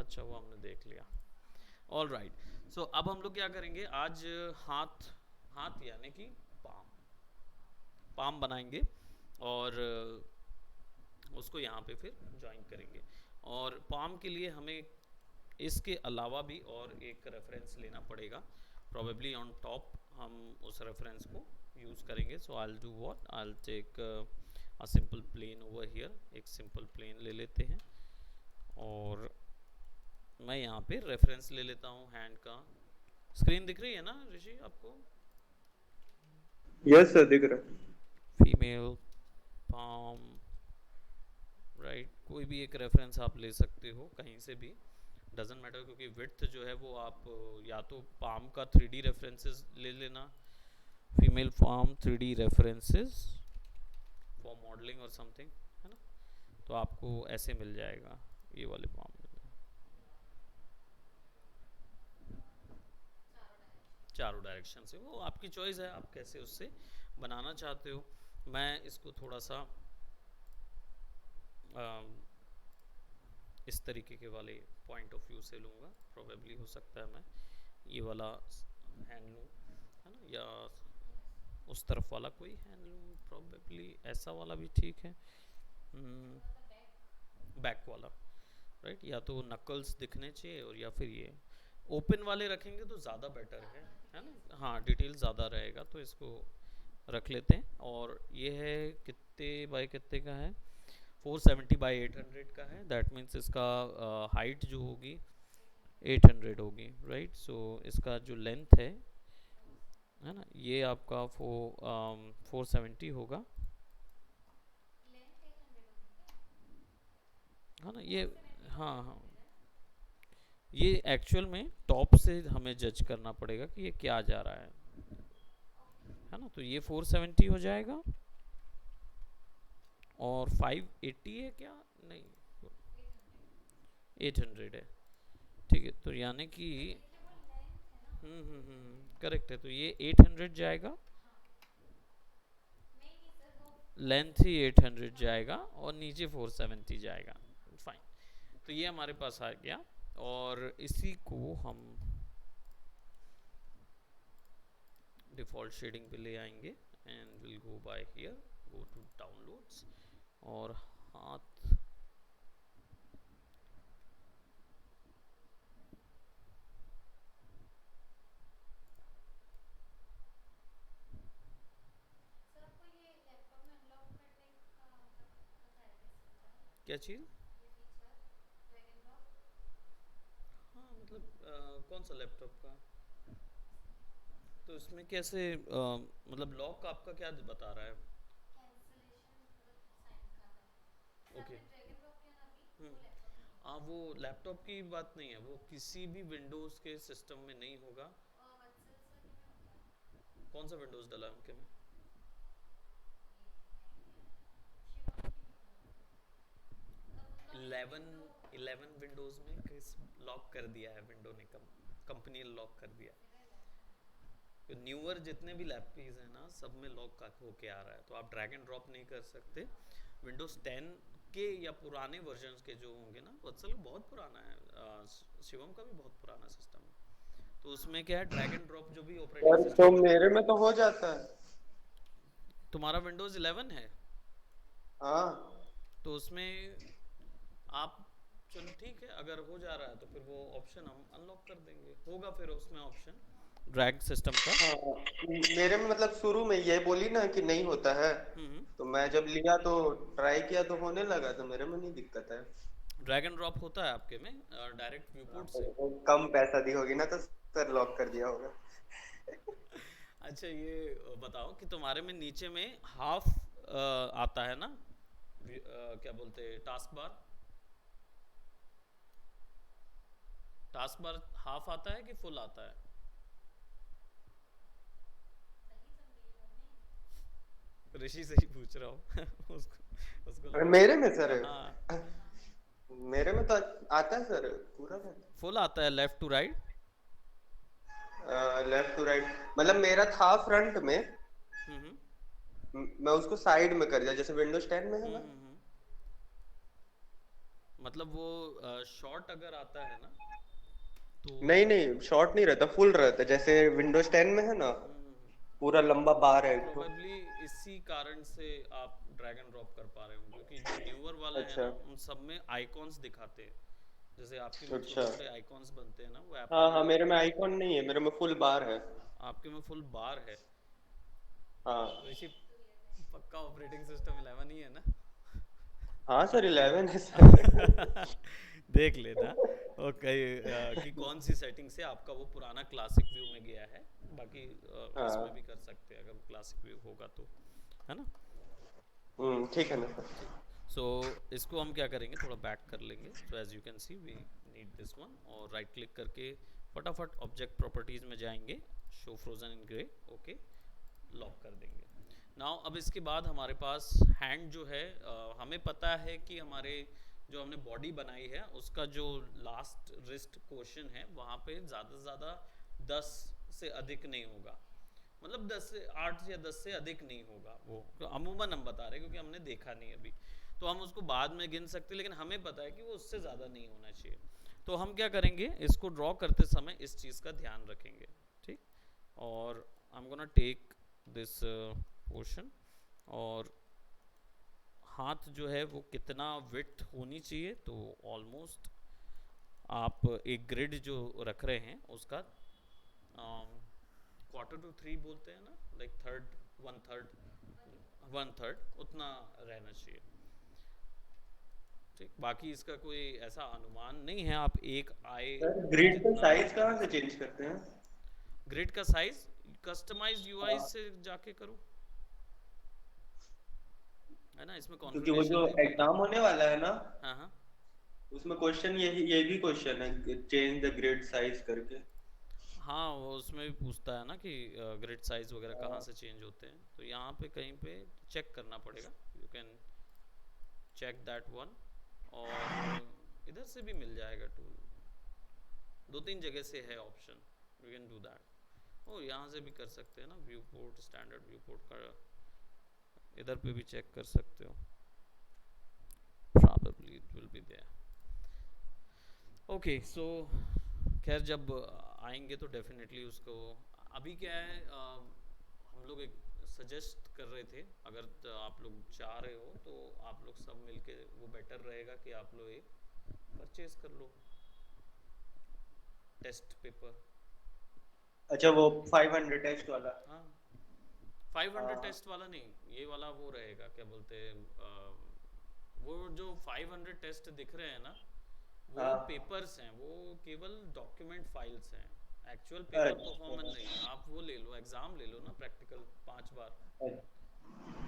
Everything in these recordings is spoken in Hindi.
अच्छा हुआ हमने देख लिया। ऑल राइट, सो अब हम लोग क्या करेंगे आज, हाथ, हाथ यानी कि पाम, पाम बनाएंगे और उसको यहाँ पे फिर ज्वाइन करेंगे। और पाम के लिए हमें इसके अलावा भी और एक रेफरेंस लेना पड़ेगा, प्रोबेबली ऑन टॉप हम उस रेफरेंस को यूज़ करेंगे। So I will do what, I will take a simple plane over here, एक सिंपल प्लेन ले लेते हैं और मैं यहाँ पे रेफरेंस ले लेता हूँ हैंड का। स्क्रीन दिख रही है ना ऋषि आपको? यस सर, दिख रहा है। फीमेल पाम, राइट, कोई भी एक रेफरेंस आप ले सकते हो कहीं से भी, डजेंट मैटर, क्योंकि विड्थ जो है वो आप या तो पाम का 3D रेफरेंसेस ले लेना, female palm 3D references for modelling और समथिंग, है ना, तो आपको ऐसे मिल जाएगा, ये वाले पाम मिल जाएगा, चारों डायरेक्शन से। वो आपकी चॉइस है, आप कैसे उससे बनाना चाहते हो। मैं इसको थोड़ा सा इस तरीके के वाले पॉइंट ऑफ व्यू से लूँगा, प्रोबेबली हो सकता है मैं ये वाला हैंड लूँ, है ना, या उस तरफ वाला कोई हैंड लूँ, प्रोबेबली ऐसा वाला भी ठीक है, बैक वाला, राइट, या तो नकल्स दिखने चाहिए और या फिर ये ओपन वाले रखेंगे तो ज़्यादा बेटर है ना, हाँ डिटेल ज़्यादा रहेगा, तो इसको रख लेते हैं। और ये है कितने बाय कितने का है, 470 बाई 800 का है, दैट मीन्स इसका हाइट जो होगी 800 होगी, राइट। सो इसका जो लेंथ है ना, ये आपका 470 होगा, है ना ये, हाँ हाँ, ये एक्चुअल में टॉप से हमें जज करना पड़ेगा कि ये क्या जा रहा है ना, तो ये 470 हो जाएगा और 580 है क्या, नहीं 800 है, ठीक है, तो यानी कि करेक्ट है, तो ये 800 जाएगा, लेंथ ही 800 जाएगा और नीचे 470 जाएगा, फाइन। तो ये हमारे पास आ गया और इसी को हम डिफ़ॉल्ट शेडिंग पे ले आएंगे and will go by here, go to downloads और हाथ, क्या चीज़, हाँ मतलब कौन सा लैपटॉप का, तो इसमें कैसे मतलब लॉक आपका क्या बता रहा है? ओके, हाँ वो लैपटॉप की बात नहीं है, वो किसी भी विंडोज़ के सिस्टम में नहीं होगा। कौन सा विंडोज़ डला है उनके में? 11, 11 विंडोज़ में किस लॉक कर दिया है विंडो ने, कंपनी ने लॉक कर दिया। तो न्यूअर जितने भी लैपटॉप्स हैं ना, सब में लॉक होके आ रहा है, तो आप ड्रैग एंड ड्रॉप नहीं कर सकते। विंडोज़ 10 के या पुराने वर्जन्स के जो होंगे ना, वत्सल बहुत पुराना है, शिवम का भी बहुत पुराना सिस्टम है, तो उसमें क्या है, ड्रैग एंड ड्रॉप जो भी ऑपरेटिंग यार तो सिस्टम है। मेरे में तो हो जाता है। तुम्हारा विंडोज़ 11 है, हाँ। तो उसमें आप, चलो ठीक है, अगर हो जा रहा है तो फिर वो ऑप्शन हम अनलॉक कर देंगे, होगा फिर उसमें ऑप्शन ड्रैग सिस्टम का। हाँ, मेरे में मतलब शुरू में ये बोली ना कि नहीं होता है, तो मैं जब लिया तो ट्राई किया तो होने लगा, तो मेरे में नहीं दिक्कत है। ड्रैग एंड ड्रॉप होता है आपके में डायरेक्ट हाँ, व्यूपोर्ट तो से। वो कम पैसा दी होगी ना, तो सर लॉक कर दिया होगा। अच्छा ये बताओ कि तुम्हारे में नीचे में हाफ आता है ना, क्या बोलते हैं, task bar, task bar half आता है कि फुल आता है? ऋषि से ही पूछ रहा हूँ उसको उसको अरे लगा मेरे में सर, होगा, हाँ। मेरे में तो आता है सर, पूरा फुल आता है left to right? Left to right. मतलब मेरा था फ्रंट में, हम्म मैं उसको साइड में कर दिया, जैसे विंडोज 10 में है हम्म ना। हम्म हम्म, मतलब वो शॉर्ट अगर आता है ना तो नहीं नहीं, शॉर्ट नहीं रहता, फुल रहता, जैसे विंडोज 10 में है ना, पूरा लंबा बार है एक तो। प्रोबेबली इसी कारण से आप ड्रैग एंड ड्रॉप कर पा रहे हो, क्योंकि जो न्यूअर वाले हैं अच्छा ना उन सब में आइकॉन्स दिखाते हैं, जैसे आपके में छोटे अच्छा। छोटे आइकॉन्स बनते हैं ना, वो हाँ हाँ, एप्पल। मेरे में आइकॉन नहीं है, मेरे में फुल बार है। आपके में फुल बार है। हाँ ऋषि, पक्का ऑपरेटिंग सिस्टम 11 ही है ना? हाँ सर, 11 है सर। देख लेना। ओके, कि कौन सी सेटिंग से आपका वो पुराना क्लासिक व्यू में गया है। बाकी इसमें भी हाँ। कर सकते हैं अगर वो क्लासिक व्यू होगा तो, है ना? ठीक है ना सर। ठीक। सो इसको हम क्या करेंगे, थोड़ा बैक कर लेंगे। So as you can see we need this one, और राइट क्लिक करके फटाफट ऑब्जेक्ट प्रॉपर्टीज में जाएंगे, show frozen in grey, okay, lock कर देंगे। नाउ अब इसके बाद हमारे पास हैंड जो है, हमें पता है कि हमारे जो हमने बॉडी बनाई है उसका जो लास्ट रिस्ट क्वेश्चन है वहाँ पे ज़्यादा से ज़्यादा 10 से अधिक नहीं होगा, मतलब 10 से 8 या 10 से अधिक नहीं होगा वो, तो अमूमन हम बता रहे हैं क्योंकि हमने देखा नहीं अभी, तो हम उसको बाद में गिन सकते हैं, लेकिन हमें पता है कि वो उससे ज़्यादा नहीं होना चाहिए। तो हम क्या करेंगे, इसको ड्रॉ करते समय इस चीज़ का ध्यान रखेंगे, ठीक। और I am gonna take this portion, और हाथ जो है वो कितना विड्थ होनी चाहिए, तो ऑलमोस्ट आप एक ग्रिड जो रख रहे हैं उसका क्वार्टर टू थ्री बोलते हैं ना, like third, one third, one third उतना रहना चाहिए, ठीक। बाकी इसका कोई ऐसा अनुमान नहीं है, आप एक आए सर ग्रिड का जितना साइज कहाँ से चेंज करते हैं? ग्रिड का साइज कस्टमाइज यूआई हाँ, से जाके करो, है ना, इसमें क्योंकि वो कॉन्फ़िगरेशन जो देके। एग्जाम होने वाला है ना, हाँ हाँ। उसमें क्वेश्चन ये भी क्वेश्चन है, चेंज द ग्रिड साइज करके। हाँ, वो उसमें भी पूछता है ना कि ग्रिड साइज वगैरह कहाँ हाँ। से चेंज होते हैं, तो यहाँ पे कहीं पे चेक करना पड़ेगा, you can check that one. और इधर से भी मिल जाएगा टूल, दो तीन जगह से है option, you can do that. ओ यहाँ से भी कर सकते हैं ना, viewport, standard viewport का इधर पे भी चेक कर सकते हो, probably it will be there। Okay so खैर जब आएंगे तो डेफिनेटली उसको, अभी क्या है, हम लोग एक सजेस्ट कर रहे थे, अगर आप लोग चाह रहे हो तो आप लोग सब मिलके, वो बेटर रहेगा कि आप लोग एक परचेज कर लो टेस्ट पेपर। अच्छा, वो 500 टेस्ट वाला। हाँ, 500 हाँ टेस्ट वाला नहीं, ये वाला वो रहेगा, क्या बोलते हैं, वो जो 500 टेस्ट दिख रहे हैं ना, वो हाँ। पेपर्स हैं, वो केवल डॉक्यूमेंट फाइल्स हैं, एक्चुअल पेपर अच्छा परफॉर्मेंस नहीं है। आप वो ले लो, एग्ज़ाम ले लो ना, प्रैक्टिकल 5 बार, अच्छा।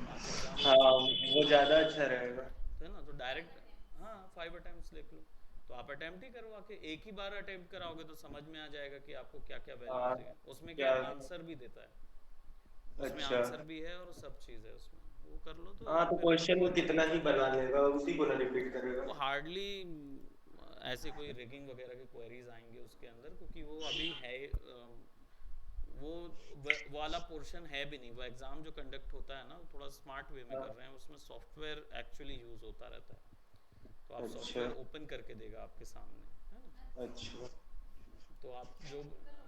5 एग्ज़ाम हाँ, दे सकते हो, वो ज्यादा अच्छा रहेगा। है ना, तो डायरेक्ट, हाँ 5 अटेम्प्ट्स लिख लो, तो आप अटेम्प्ट ही करवा के एक ही बार अटेम्प्ट कराओगे तो समझ में आ जाएगा कि आपको क्या क्या वैल्यूज हाँ। चाहिए, उसमें क्या क्या? आंसर भी देता है, उसमें अच्छा। आंसर भी है और सब चीज़ है उसमें, वो कर लो तो हाँ, तो फिर क्वेश्चन वो कितना ही बना लेगा, उसी को ना रिपीट करेगा। वो हार्डली ऐसे कोई रिगिंग वगैरह के क्वेरीज आएंगे उसके अंदर, क्योंकि वो अभी है, वो वाला पोर्शन है भी नहीं, वो एग्ज़ाम जो कंडक्ट होता है ना वो थोड़ा स्मार्ट वे में कर हाँ। रहे हैं, उसमें सॉफ्टवेयर एक्चुअली यूज़ होता रहता है, तो आप अच्छा सॉफ्टवेयर ओपन करके देगा आपके सामने, है ना, अच्छा। तो आप जो,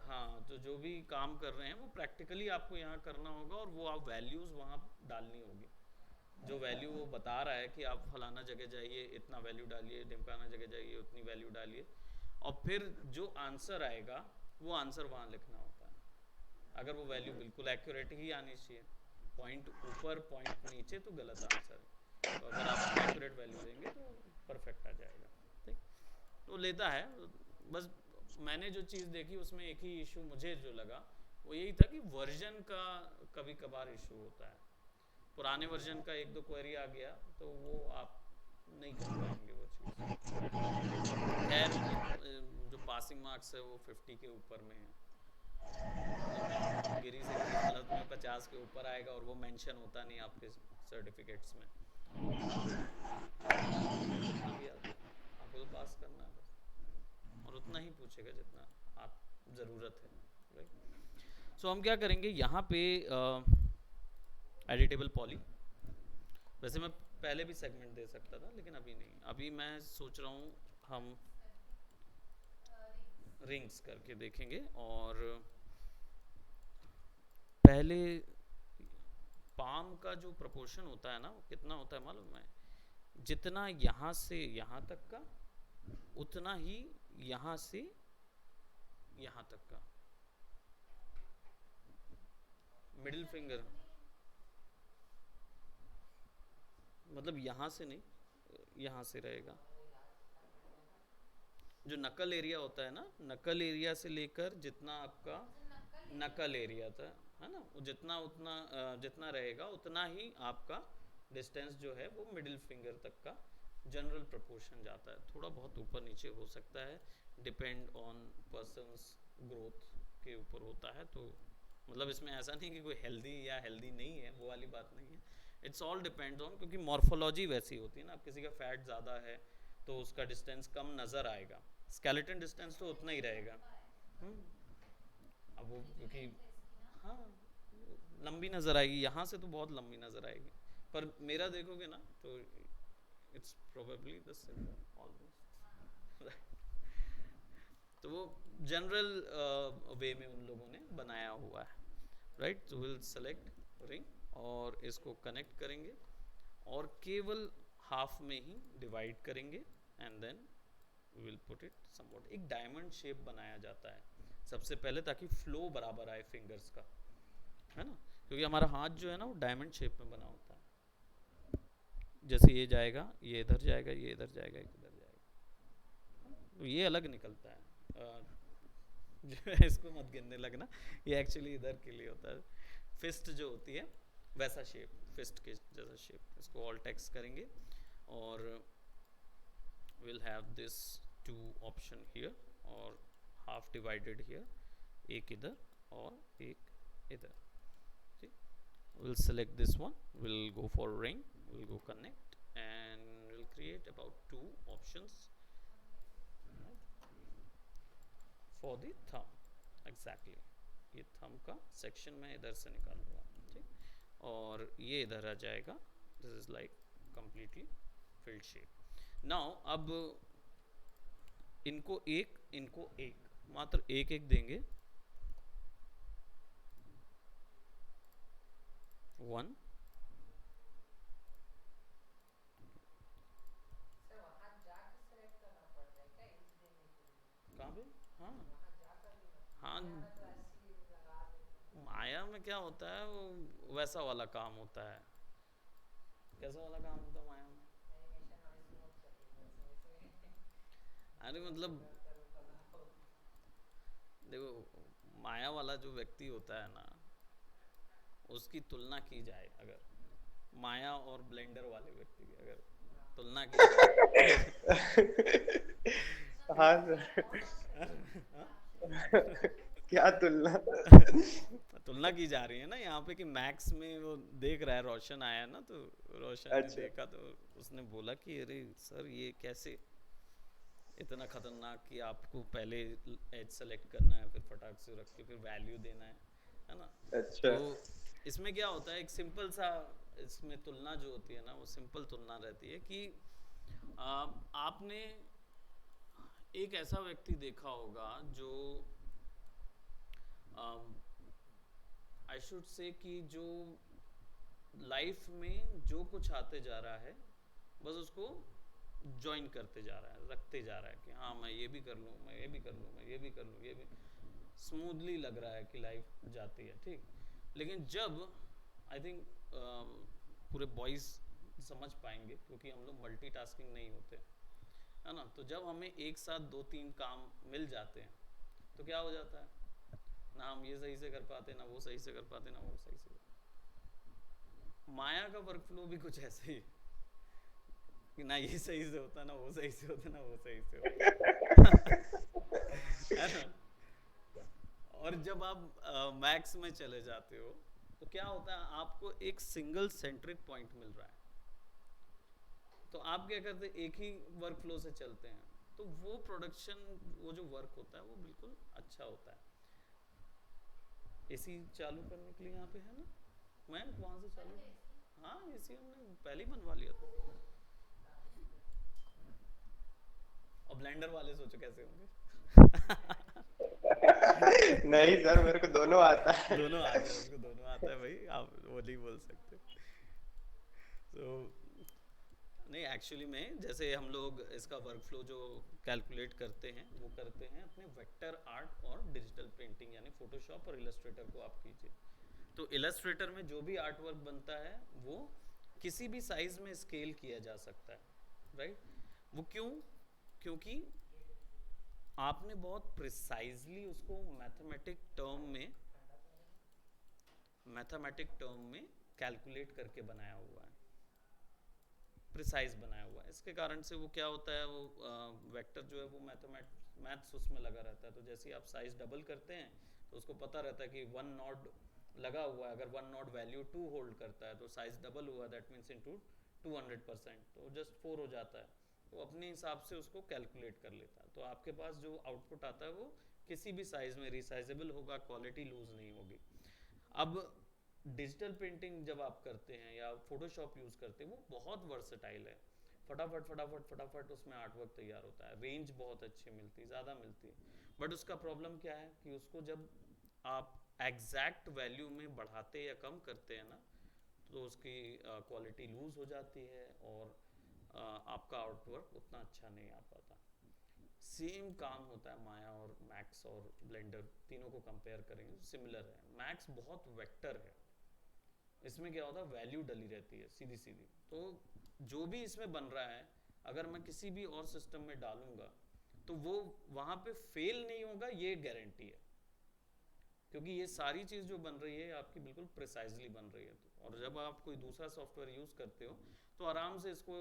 हाँ, तो जो भी काम कर रहे हैं वो प्रैक्टिकली आपको यहाँ करना होगा, और वो आप वैल्यूज़ वहाँ डालनी होगी, जो वैल्यू वो बता रहा है कि आप फलाना जगह जाइए इतना वैल्यू डालिए, ढिमकाना जगह जाइए उतनी वैल्यू डालिए, और फिर जो आंसर आएगा वो आंसर वहाँ लिखना होता है, अगर वो वैल्यू बिल्कुल एक्यूरेट ही आनी चाहिए, पॉइंट ऊपर पॉइंट नीचे तो गलत आंसर है, तो अगर आप एक्यूरेट वैल्यू देंगे तो परफेक्ट आ जाएगा, ठीक। तो लेता है, बस मैंने जो चीज़ देखी उसमें एक ही इशू मुझे जो लगा वो यही था कि वर्जन का कभी कभार इशू होता है, पुराने वर्जन का एक दो क्वेरी आ गया तो वो आप नहीं कर पाएंगे वो चीज़। खैर जो पासिंग मार्क्स है वो 50 के ऊपर में है, मतलब गिरी से गिरी हालत में 50 के ऊपर आएगा, और वो मेंशन होता नहीं आपके सर्टिफिकेट्स में, जितना भी आता है आपको तो पास करना है बस, और उतना ही पूछेगा जितना आप ज़रूरत है, राइट। सो हम क्या करेंगे यहाँ पे एडिटेबल पॉली, वैसे मैं पहले भी सेगमेंट दे सकता था लेकिन अभी नहीं, अभी मैं सोच रहा हूँ हम रिंग्स करके देखेंगे। और पहले पाम का जो प्रोपोर्शन होता है ना वो कितना होता है मालूम है? जितना यहाँ से यहाँ तक का उतना ही यहाँ से यहाँ तक का। मिडिल फिंगर मतलब यहाँ से नहीं, यहाँ से रहेगा। जो नकल एरिया होता है ना, नकल एरिया से लेकर जितना आपका नकल एरिया था, है ना, वो जितना उतना जितना रहेगा उतना ही आपका डिस्टेंस जो है वो मिडिल फिंगर तक का जनरल प्रोपोर्शन जाता है। थोड़ा बहुत ऊपर नीचे हो सकता है, डिपेंड ऑन पर्सन्स ग्रोथ के ऊपर होता है। तो मतलब इसमें ऐसा नहीं कि कोई हेल्दी या हेल्दी नहीं है, वो वाली बात नहीं है। इट्स ऑल डिपेंड्स ऑन, क्योंकि मॉर्फोलॉजी वैसी होती है ना। अब किसी का फैट ज़्यादा है तो उसका डिस्टेंस कम नज़र आएगा, स्केलेटन डिस्टेंस तो उतना ही रहेगा। अब वो क्योंकि हाँ लंबी नज़र आएगी, यहाँ से तो बहुत लंबी नज़र आएगी, पर मेरा देखोगे ना तो it's probably the same almost. तो वो जनरल वे में उन लोगों ने बनाया हुआ है, राइट। तो विल सेलेक्ट रिंग और इसको कनेक्ट करेंगे और केवल हाफ में ही डिवाइड करेंगे and then will put it somewhat. एक डायमंड शेप बनाया जाता है सबसे पहले ताकि फ्लो बराबर आए फिंगर्स का, है ना, क्योंकि हमारा हाथ जो है ना वो डायमंड शेप में बना होता है। जैसे ये जाएगा, ये इधर जाएगा, ये इधर जाएगा, ये इधर जाएगा, तो ये अलग निकलता है। जो है इसको मत गिनने लगना, ये एक्चुअली इधर के लिए होता है। फिस्ट जो होती है वैसा शेप, फिस्ट के जैसा शेप। इसको ऑल टेक्स्ट करेंगे और will have this two option here और हाफ डिवाइडेड हियर, एक इधर और एक इधर। ठीक, we'll select this one, we'll go for ring, we'll go connect and we'll create about two options for the thumb exactly। ये thumb का सेक्शन मैं इधर से निकालूंगा, ठीक, और ये इधर आ जाएगा। This is like completely filled shape। now अब इनको एक मात्र एक एक देंगे, 1 कहाँ पे? हाँ हाँ, माया में क्या होता है वो वैसा वाला काम होता है। कैसा वाला काम होता है माया में? अरे मतलब देखो, माया वाला जो व्यक्ति होता है ना, उसकी तुलना की जाए अगर, माया और ब्लेंडर वाले व्यक्ति की अगर तुलना की जाए हाँ सर। क्या तुलना? तुलना की जा रही है ना यहाँ पे कि मैक्स में वो देख रहा है, रोशन आया ना, तो रोशन ने अच्छा। देखा तो उसने बोला कि अरे सर ये कैसे इतना खतरनाक कि आपको पहले एज सेलेक्ट करना है, फिर फटाक से रख के फिर वैल्यू देना है ना। अच्छा। तो इसमें क्या होता है, एक सिंपल सा इसमें तुलना जो होती है ना, वो सिंपल तुलना रहती है कि आपने एक ऐसा व्यक्ति देखा होगा जो आई शुड से कि जो लाइफ में जो कुछ आते जा रहा है बस उसको ज्वाइन करते जा रहा है, रखते जा रहा है कि हाँ मैं ये भी कर लूँ, मैं ये भी कर लूँ, मैं ये भी कर लूँ, ये भी स्मूथली लग रहा है कि लाइफ जाती है, ठीक। लेकिन जब आई थिंक पूरे बॉयज़ समझ पाएंगे क्योंकि हम लोग मल्टीटास्किंग नहीं होते, है ना। तो जब हमें एक साथ 2-3 काम मिल जाते हैं तो क्या हो जाता है, ना हम ये सही से कर पाते, ना वो सही से कर पाते, ना वो सही से। माया का वर्क फ्लो भी कुछ ऐसे ही कि ना ये सही से होता, ना वो सही से होता, ना वो सही से होता है ना। और जब आप मैक्स में चले जाते हो तो क्या होता है, आपको एक सिंगल सेंट्रिक पॉइंट मिल रहा है, तो आप क्या करते हैं, एक ही वर्क फ्लो से चलते हैं, तो वो प्रोडक्शन, वो जो वर्क होता है वो बिल्कुल अच्छा होता है। एसी चालू करने के लिए यहाँ पे है ना, मैं वहाँ से चालू हाँ एसी हमने पहले ही बनवा लिया था। और ब्लेंडर वाले सोचो कैसे होंगे। नहीं सर, मेरे को दोनों आता है। दोनों आता है उसको, दोनों आता है भाई, आप वो नहीं बोल सकते। तो नहीं एक्चुअली में जैसे हम लोग इसका वर्कफ्लो जो कैलकुलेट करते हैं वो करते हैं अपने वेक्टर आर्ट और डिजिटल प्रिंटिंग यानी फोटोशॉप और इलस्ट्रेटर को आप कीजिए। तो इलस्ट्रेटर में जो भी आर्ट वर्क बनता है वो किसी भी साइज में स्केल किया जा सकता है, राइट। वो क्यों? क्योंकि आपने बहुत प्रिसाइजली उसको मैथमेटिक टर्म में कैलकुलेट करके बनाया हुआ है, प्रिसाइज बनाया हुआ है। इसके कारण से वो क्या होता है, वो वेक्टर जो है वो मैथ्स उसमें लगा रहता है। तो जैसे ही आप साइज डबल करते हैं तो उसको पता रहता है कि 1 नॉट लगा हुआ है, अगर 1 नॉट वैल्यू 2 होल्ड करता है तो साइज डबल हुआ, दैट मीन्स इनटू 200%, तो जस्ट 4 हो जाता है। तो अपने हिसाब से उसको कैलकुलेट कर लेता है। तो आपके पास जो आउटपुट आता है वो किसी भी साइज में रिसाइजेबल होगा, क्वालिटी लूज नहीं होगी। अब डिजिटल प्रिंटिंग जब आप करते हैं या फोटोशॉप यूज करते हैं वो बहुत वर्सेटाइल है, फटाफट फटाफट फटाफट उसमें आर्ट वर्क तैयार होता है, रेंज बहुत अच्छी मिलती है, ज़्यादा मिलती है। बट उसका प्रॉब्लम क्या है कि उसको जब आप एग्जैक्ट वैल्यू में बढ़ाते या कम करते हैं ना तो उसकी क्वालिटी लूज हो जाती है और आपका आउटवर्क उतना अच्छा नहीं आ पाता। सेम काम होता है माया और मैक्स और ब्लेंडर, तीनों को कंपेयर करेंगे तो सिमिलर है। मैक्स बहुत वेक्टर है, इसमें क्या होता है वैल्यू डली रहती है सीधी सीधी। तो जो भी इसमें बन रहा है अगर मैं किसी भी और सिस्टम में डालूंगा तो वो वहां पे फेल नहीं होगा, ये गारंटी है। क्योंकि ये सारी चीज़ जो बन रही है आपकी बिल्कुल प्रिसाइजली बन रही है। तो और जब आप कोई दूसरा सॉफ्टवेयर यूज़ करते हो तो आराम से इसको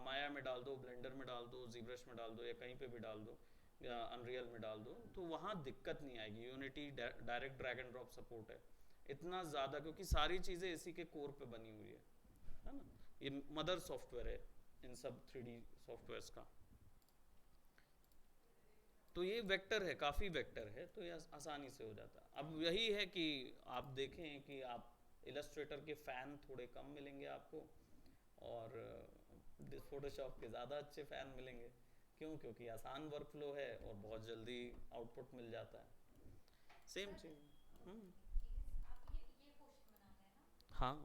माया में डाल दो, ब्लेंडर में डाल दो, जीब्रश में डाल दो या कहीं पे भी डाल दो या अनरियल में डाल दो, तो वहाँ दिक्कत नहीं आएगी। Unity direct drag and drop support है इतना ज़्यादा, क्योंकि सारी चीज़ें इसी के कोर पे बनी हुई है ना। ये मदर सॉफ्टवेयर है इन सब 3D सॉफ्टवेयर्स का। तो ये वेक्टर है, काफ़ी वेक्टर है, तो ये आसानी से हो जाता है। अब यही है कि आप देखें कि आप इलस्ट्रेटर के फ़ैन थोड़े कम मिलेंगे आपको और फोटोशॉप के ज़्यादा अच्छे फ़ैन मिलेंगे। क्यों? क्योंकि आसान वर्कफ्लो है और बहुत जल्दी आउटपुट मिल जाता है। सेम चीज़। हाँ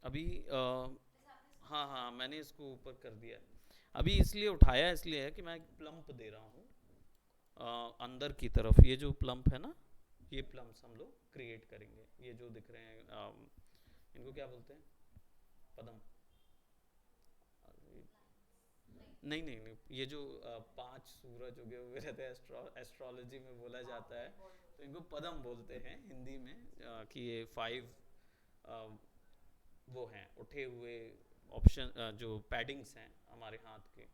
अभी हाँ हाँ मैंने इसको ऊपर कर दिया है। अभी इसलिए उठाया इसलिए है कि मैं एक प्लम्प दे रहा हूँ अंदर की तरफ। ये जो प्लम्प है ना, ये प्लम्प्स हम लोग क्रिएट करेंगे। ये जो दिख रहे हैं इनको क्या बोलते हैं? पदम? नहीं नहीं नहीं, ये जो 5 सूरज उगे हुए रहते हैं एस्ट्रोलॉजी में बोला जाता है, तो इनको पदम बोलते हैं हिंदी में। कि ये 5 वो हैं उठे हुए ऑप्शन, जो पैडिंग्स हैं हमारे हाथ के,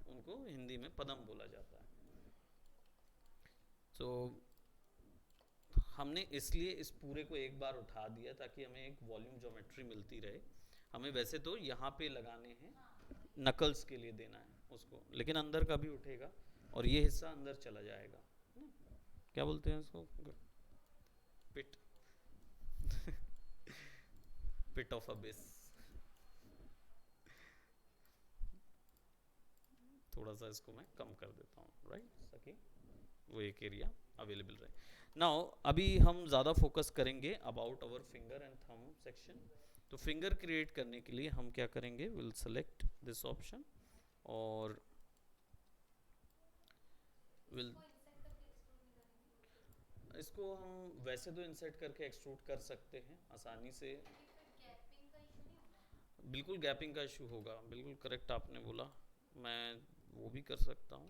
उनको हिंदी में पदम बोला जाता है। तो हमने इसलिए इस पूरे को एक बार उठा दिया ताकि हमें एक वॉल्यूम ज्योमेट्री मिलती रहे। हमें वैसे तो यहाँ पे लगाने हैं, नकल्स के लिए देना है उसको, लेकिन अंदर का भी उठेगा और ये हिस्सा अंदर चला जाएगा। क्या बोलते हैं इसको? पिट पिट ऑफ अबिस। थोड़ा सा इसको मैं कम कर देता हूँ, राइट, ताकि वो एक एरिया अवेलेबल रहे। नाउ अभी हम ज़्यादा फोकस करेंगे about our finger and thumb section. तो फिंगर क्रिएट करने के लिए हम क्या करेंगे, विल सेलेक्ट दिस ऑप्शन और विल इसको हम वैसे तो इंसर्ट करके एक्सट्रूड कर सकते हैं आसानी से। बिल्कुल गैपिंग का इशू होगा, बिल्कुल करेक्ट आपने बोला, मैं वो भी कर सकता हूँ।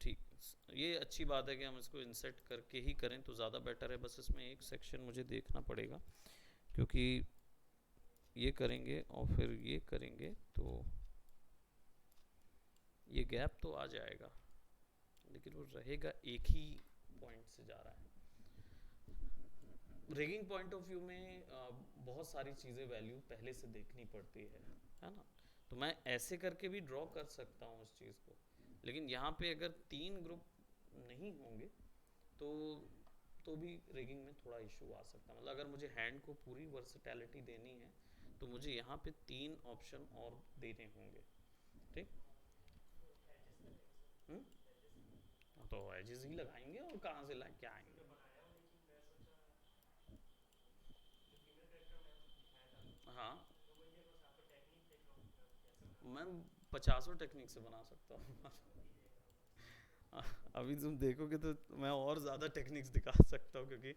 ठीक, ये अच्छी बात है कि हम इसको इंसर्ट करके ही करें तो ज़्यादा बेटर है। बस इसमें एक सेक्शन मुझे देखना पड़ेगा, क्योंकि ये करेंगे और फिर ये करेंगे तो ये गैप तो आ जाएगा, लेकिन वो रहेगा एक ही पॉइंट से जा रहा है। रिगिंग पॉइंट ऑफ व्यू में बहुत सारी चीज़ें वैल्यू पहले से देखनी पड़ती है ना। तो मैं ऐसे करके भी ड्रॉ कर सकता हूँ उस चीज़ को, लेकिन यहाँ पे अगर 3 ग्रुप नहीं होंगे तो तो भी रिगिंग में थोड़ा इशू आ सकता है। मतलब अगर मुझे हैंड को पूरी वर्सेटैलिटी देनी है तो मुझे यहाँ पे 3 ऑप्शन और देने होंगे। ठीक, तो एजेस ही लगाएंगे और कहाँ से ला क्या आएंगे। हाँ, मैं 50 टेक्निक से बना सकता हूँ। अभी तुम देखोगे तो मैं और ज़्यादा टेक्निक्स दिखा सकता हूँ, क्योंकि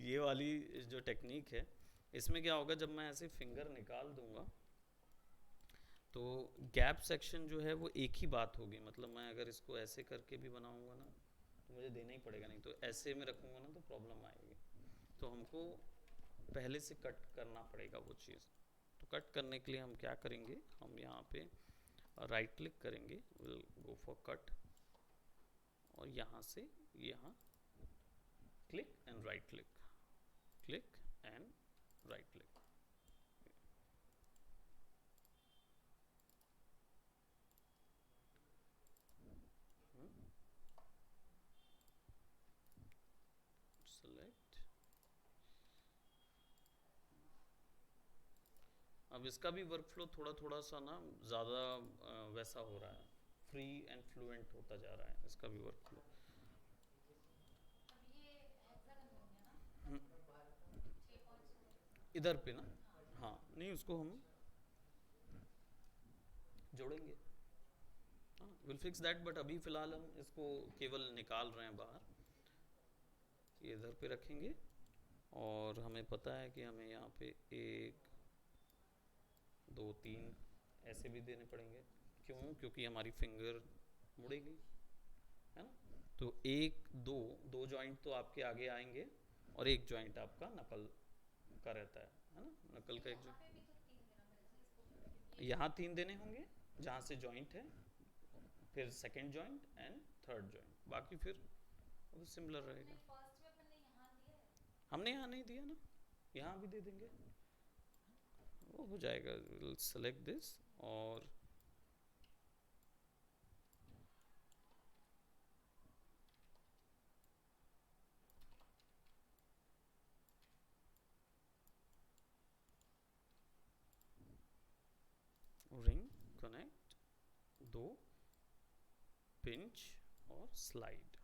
ये वाली जो टेक्निक है इसमें क्या होगा, जब मैं ऐसे फिंगर निकाल दूंगा तो गैप सेक्शन जो है वो एक ही बात होगी। मतलब मैं अगर इसको ऐसे करके भी बनाऊंगा ना तो मुझे देना ही पड़ेगा, नहीं तो ऐसे में रखूंगा ना तो प्रॉब्लम आएगी। तो हमको पहले से कट करना पड़ेगा वो चीज़। तो कट करने के लिए हम क्या करेंगे, हम यहाँ पे राइट क्लिक करेंगे, विल गो फॉर कट, और यहाँ से यहाँ click and right click, click and right click. Select. अब इसका भी वर्क फ्लो थोड़ा थोड़ा सा ना ज़्यादा वैसा हो रहा है, फ्री एंड फ्लुएंट होता जा रहा है इसका भी वर्क फ्लो। इधर पे ना, हाँ नहीं उसको हम जोड़ेंगे, हाँ विल फिक्स दैट, बट अभी फ़िलहाल हम इसको केवल निकाल रहे हैं बाहर। ये इधर पे रखेंगे और हमें पता है कि हमें यहाँ पे 1 2 3 ऐसे भी देने पड़ेंगे। क्यों? क्योंकि हमारी फिंगर मुड़ेगी, है ना। तो 1 2 दो जॉइंट तो आपके आगे आएंगे और एक जॉइंट आपका नकल का रहता है ना। नकल का एक जॉइंट यहाँ 3 देने होंगे जहाँ से जॉइंट है, फिर second joint and third joint, बाकी फिर वो सिमिलर रहेगा। हमने यहाँ नहीं दिया ना, यहाँ भी दे देंगे, वो हो जाएगा। विल सेलेक्ट दिस और रिंग कनेक्ट, 2 पिंच और स्लाइड।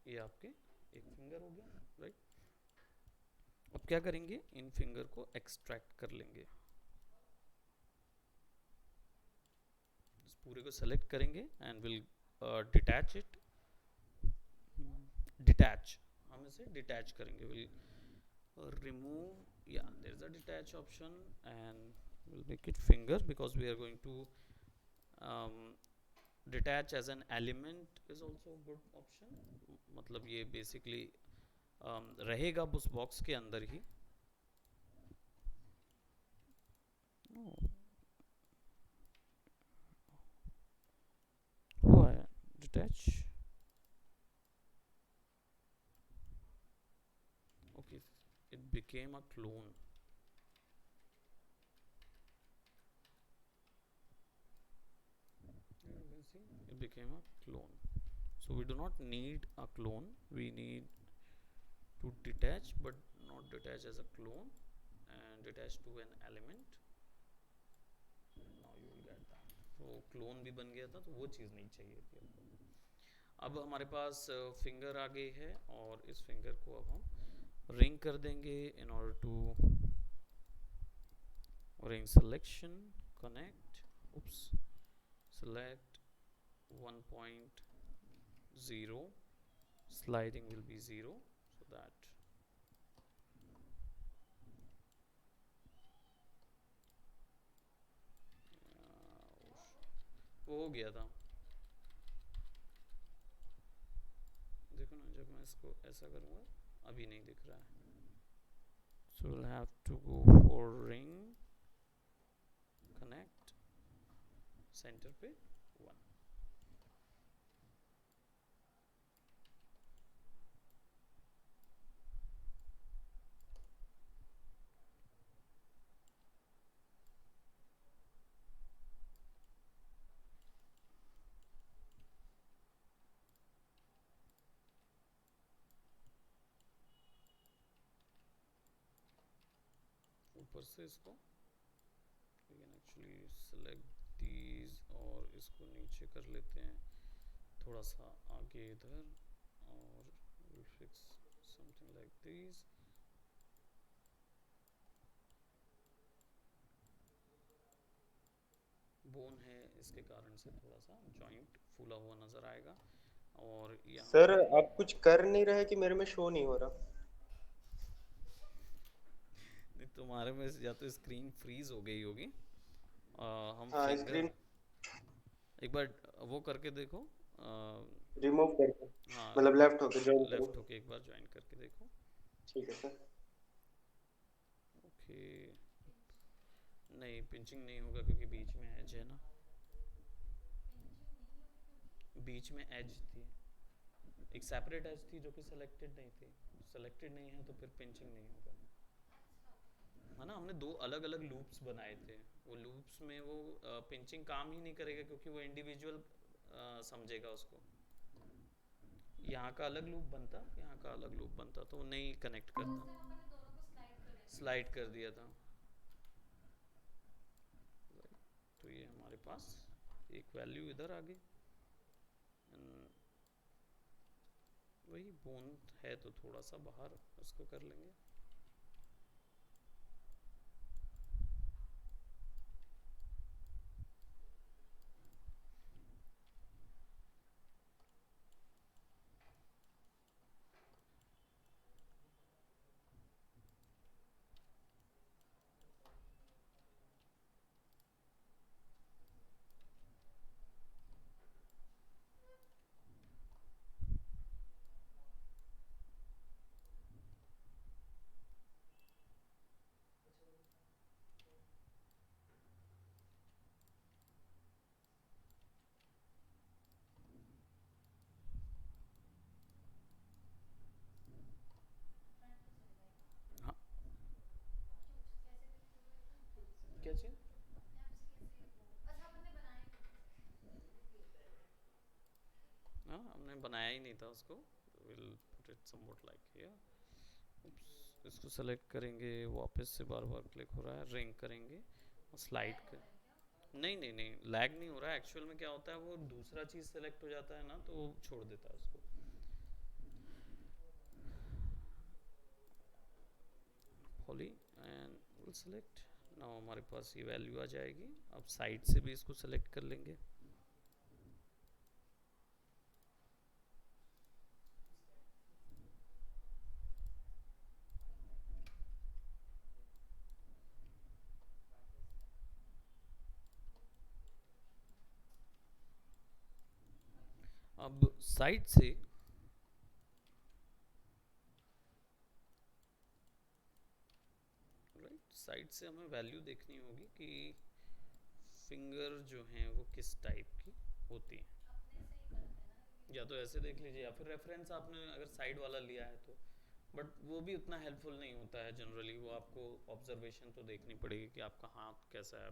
ये आपके एक फिंगर हो गया, राइट। अब क्या करेंगे, इन फिंगर को एक्सट्रैक्ट कर लेंगे, इस पूरे को सेलेक्ट करेंगे and will detach it. Detach, हम इसे डिटैच करेंगे, will remove, yeah there is a detach option and we'll make it finger because we are going to um, detach as an element is also a good option। मतलब ये basically रहेगा उस बॉक्स के अंदर ही। हुआ है detach, okay, it became a clone। you can see it became a clone, so we do not need a clone, we need to detach but not detach as a clone and detach to an element। now you will get that, तो क्लोन भी बन गया था, तो वो चीज़ नहीं चाहिए थी हमको। अब हमारे पास फिंगर आ गई है और इस फिंगर को अब हम रिंग कर देंगे in order to ring selection connect, oops, select 1.0, sliding will be 0 so that वो हो गया था। देखो ना, जब मैं इसको ऐसा करूँगा अभी नहीं दिख रहा है, so we'll have to go for ring connect centre पे 1। ऊपर से इसको we can actually select these और इसको नीचे कर लेते हैं थोड़ा सा आगे इधर और we'll fix something like these. Bone है इसके कारण से थोड़ा सा जॉइंट फूला हुआ नजर आएगा और यहाँ सर पे आप कुछ कर नहीं रहे कि मेरे में शो नहीं हो रहा? नहीं, तुम्हारे में या तो स्क्रीन फ्रीज हो गई होगी। हम हाँ फिंगर स्क्रीन एक बार वो करके देखो। रिमूव करके, हाँ, मतलब लेफ्ट होके ज्वाइन करूँ? लेफ्ट होके एक बार ज्वाइन करके देखो। ठीक है सर। ओके, नहीं पिंचिंग नहीं होगा क्योंकि बीच में एज है ना, बीच में एज थी, एक सेपरेट एज थी जो कि सिलेक्टेड नहीं थी। सिलेक्टेड नहीं है तो फिर पिंचिंग नहीं होगा, है ना। हमने दो अलग अलग लूप्स बनाए थे, वो लूप्स में वो पिंचिंग काम ही नहीं करेगा क्योंकि वो इंडिविजुअल समझेगा उसको। यहाँ का अलग लूप बनता, यहाँ का अलग लूप बनता तो नहीं कनेक्ट करता, स्लाइड कर दिया था। तो ये हमारे पास एक वैल्यू इधर आ गई। वही बोन है तो थोड़ा सा बाहर उसको कर लेंगे। हाँ, क्या चीज़? हाँ, हमने बनाया ही नहीं था उसको। Will put it somewhat like here. इसको सेलेक्ट करेंगे, वापस से बार बार क्लिक हो रहा है, रिंग करेंगे और स्लाइड कर। नहीं नहीं नहीं, लैग नहीं हो रहा है। एक्चुअल में क्या होता है, वो दूसरा चीज़ सेलेक्ट हो जाता है ना तो वो छोड़ देता है उसको। Poly and will select now, हमारे पास ये वैल्यू आ जाएगी। अब साइड से भी इसको सेलेक्ट कर लेंगे। अब साइड से साइड से हमें वैल्यू देखनी होगी कि फिंगर जो हैं वो किस टाइप की होती हैं। या तो ऐसे देख लीजिए या फिर रेफरेंस आपने अगर साइड वाला लिया है तो, बट वो भी उतना हेल्पफुल नहीं होता है जनरली। वो आपको ऑब्जर्वेशन तो देखनी पड़ेगी कि आपका हाथ कैसा है।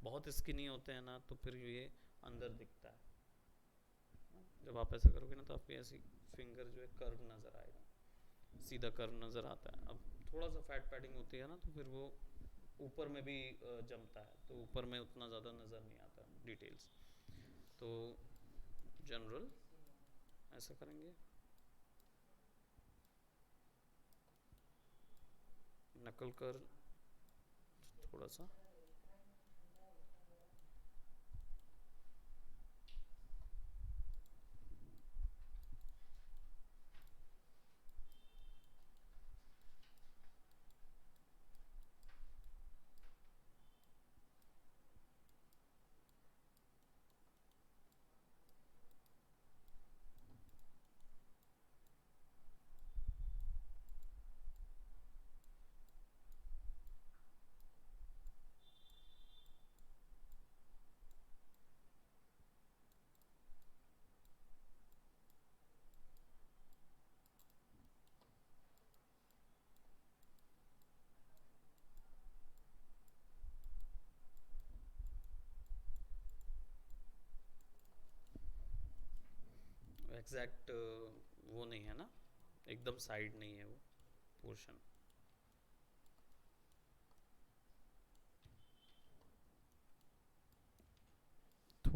बहुत स्किनी होते हैं ना तो फिर ये अंदर दिखता है। जब आप ऐसा करोगे ना तो आपकी ऐसी फिंगर जो है कर्व नज़र आएगा, सीधा कर्व नज़र आता है। अब थोड़ा सा फैट पैडिंग होती है ना तो फिर वो ऊपर में भी जमता है तो ऊपर में उतना ज़्यादा नज़र नहीं आता डिटेल्स। तो जनरल ऐसा करेंगे, नकल कर थोड़ा सा। एग्जैक्ट वो नहीं है ना, एकदम साइड नहीं है वो पोर्शन।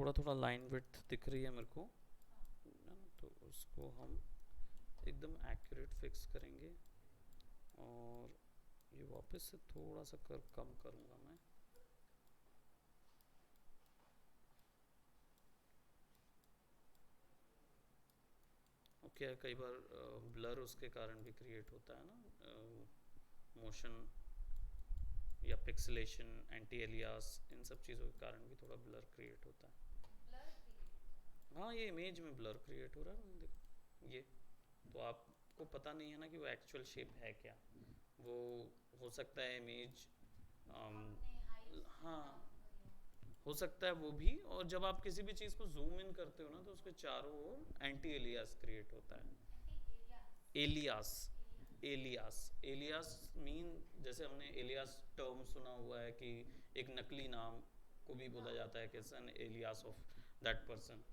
थोड़ा थोड़ा लाइन विड्थ दिख रही है मेरे को ना, तो उसको हम एकदम एक्यूरेट फिक्स करेंगे। और ये वापस से थोड़ा सा कर्व कम करूँगा मैं। ओके, कई बार ब्लर उसके कारण भी क्रिएट होता है ना, मोशन या पिक्सेलेशन, एंटी एलियास, इन सब चीज़ों के कारण भी थोड़ा ब्लर क्रिएट होता है। हाँ, ये इमेज में ब्लर क्रिएट हो रहा है, देखो ये। तो आपको पता नहीं है ना कि वो एक्चुअल शेप है क्या। वो हो सकता है इमेज, हाँ हो सकता है वो भी। और जब आप किसी भी चीज़ को जूम इन करते हो ना, तो उसके चारों ओर एंटी एलियास क्रिएट होता है। एलियास, एलियास, एलियास मीन, जैसे हमने एलियास टर्म सुना हुआ है कि एक नकली नाम को भी बोला जाता है कि an alias of that person.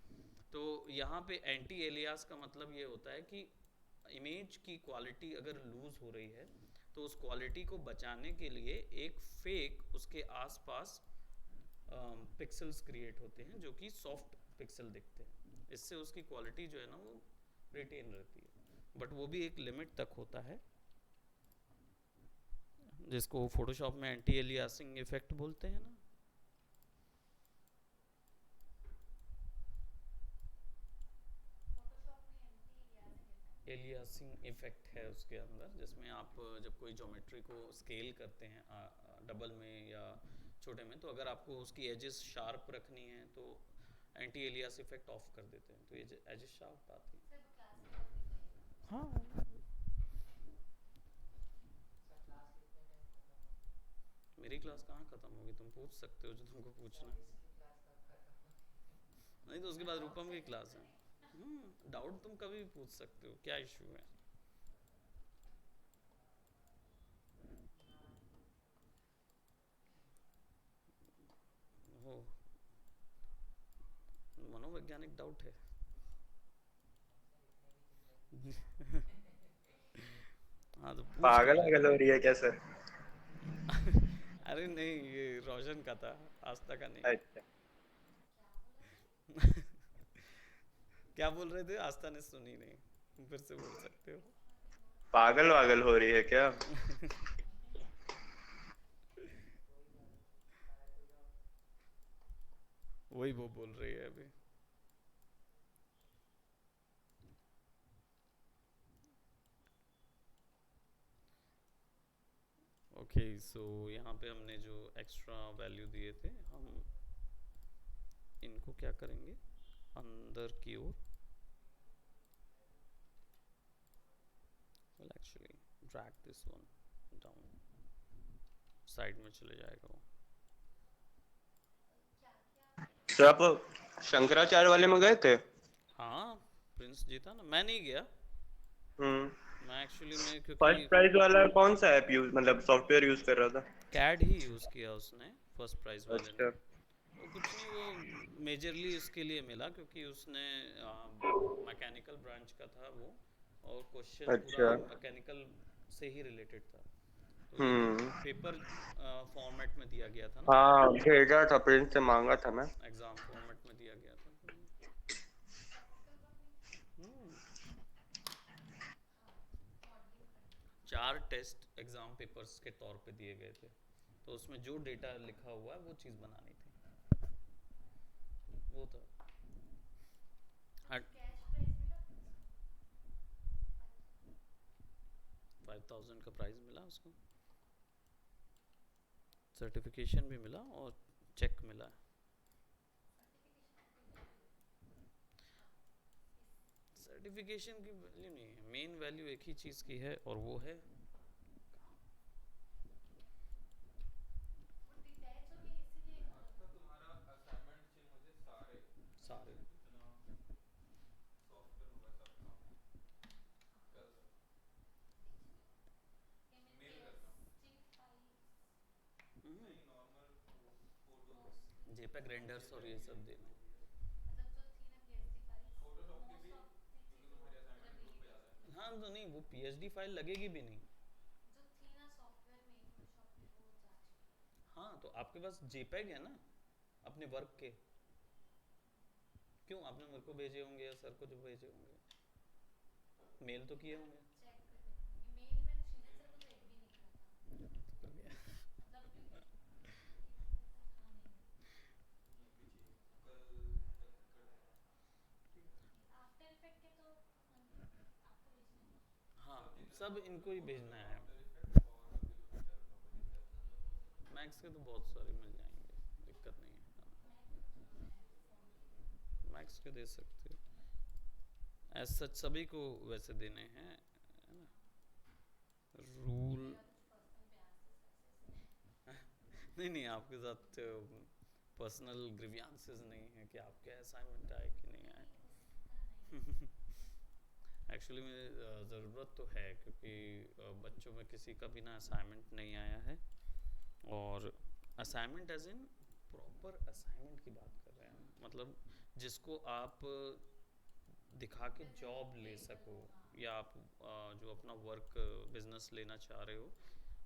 तो यहाँ पे एंटी एलियास का मतलब ये होता है कि इमेज की क्वालिटी अगर लूज हो रही है तो उस क्वालिटी को बचाने के लिए एक फेक उसके आसपास पिक्सेल्स क्रिएट होते हैं जो कि सॉफ्ट पिक्सल दिखते हैं। इससे उसकी क्वालिटी जो है ना वो रिटेन रहती है, बट वो भी एक लिमिट तक होता है, जिसको फोटोशॉप में एंटी एलियासिंग इफेक्ट बोलते हैं ना। एलियासिंग इफेक्ट है उसके अंदर, जिसमें आप जब कोई ज्योमेट्री को स्केल करते हैं डबल में या छोटे में, तो अगर आपको उसकी एजेस शार्प रखनी है तो एंटी एलियास इफेक्ट ऑफ कर देते हैं, तो ये एजेस शार्प आती है। हाँ, मेरी क्लास कहाँ खत्म होगी, तुम पूछ सकते हो जो तुमको पूछना। नहीं तो उसके बाद रूपम की क्लास है। डाउट तुम कभी भी पूछ सकते हो, क्या इशू है। हो, मनोवैज्ञानिक डाउट है। हाँ तो पूछ पागल लो। पागल हो रही है क्या सर? अरे नहीं, ये रोशन का था, आस्था का नहीं। अच्छा। क्या बोल रहे थे? आस्था ने सुनी नहीं, फिर से बोल सकते हो। पागल वागल हो रही है क्या? वही वो बोल रही है अभी। ओके, सो यहाँ पे हमने जो एक्स्ट्रा वैल्यू दिए थे, हम इनको क्या करेंगे, अंदर की ओर, well actually drag this one down, side में चले जाएगा वो। तो आप शंकराचार्य वाले में गए थे? हाँ, प्रिंस जीता ना, मैं नहीं गया। हम्म। मैं एक्चुअली में, क्योंकि फर्स्ट प्राइज वाला कौन सा ऐप यूज, मतलब सॉफ्टवेयर यूज कर रहा था? कैड ही यूज़ किया उसने, फर्स्ट प्राइज वाले ने। अच्छा। वो कुछ नहीं, वो मेजरली इसके लिए मिला क्योंकि उसने मैकेनिकल ब्रांच का था वो, और क्वेश्चन पूरा अच्छा। मैकेनिकल से ही रिलेटेड था। तो ये हम्म। पेपर फॉर्मेट में दिया गया था ना, हाँ भेजा था, प्रिंस से मांगा था मैं। एग्ज़ाम फॉर्मेट में दिया गया था तो हम्म, 4 टेस्ट एग्ज़ाम पेपर्स के तौर पे दिए गए थे, तो उसमें जो डेटा लिखा हुआ है वो चीज़ बनानी थी, वो था। हाँ, 5000 का प्राइज़ मिला उसको, सर्टिफिकेशन भी मिला और चेक मिला। सर्टिफिकेशन की वैल्यू नहीं है, मेन वैल्यू एक ही चीज़ की है, और वो है सारे। जेपेग रेंडर्स और ये सब देने। हाँ तो नहीं, वो पीएचडी फाइल लगेगी भी नहीं। हाँ तो आपके पास जेपेग है ना अपने वर्क के, क्यों, आपने मेरे को भेजे होंगे या सर को जो भेजे होंगे, मेल तो किए होंगे। हाँ, सब इनको ही भेजना है। मैक्स के तो बहुत सारे मिल जाएंगे, दिक्कत नहीं है, मैक्स के दे सकते हो। एज सच सभी को वैसे देने हैं, है ना, रूल। नहीं नहीं, आपके साथ पर्सनल ग्रीवियंसेस नहीं है कि आपके असाइनमेंट आए कि नहीं आए। एक्चुअली मुझे ज़रूरत तो है, क्योंकि बच्चों में किसी का भी ना असाइनमेंट नहीं आया है। और assignment as in proper assignment की बात कर रहे हैं, मतलब जिसको आप दिखा के जॉब ले सको, या आप जो अपना वर्क बिजनेस लेना चाह रहे हो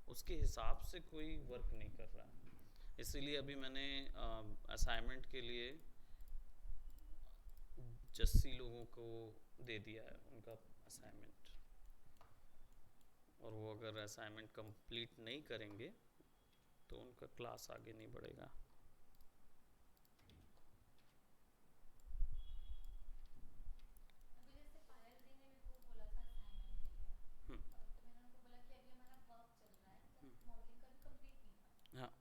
उसके हिसाब से कोई वर्क नहीं कर रहा है। इसीलिए अभी मैंने असाइनमेंट के लिए 80 लोगों को दे दिया है उनका असाइनमेंट, और वो अगर असाइनमेंट कंप्लीट नहीं करेंगे तो उनका क्लास आगे नहीं बढ़ेगा। हाँ,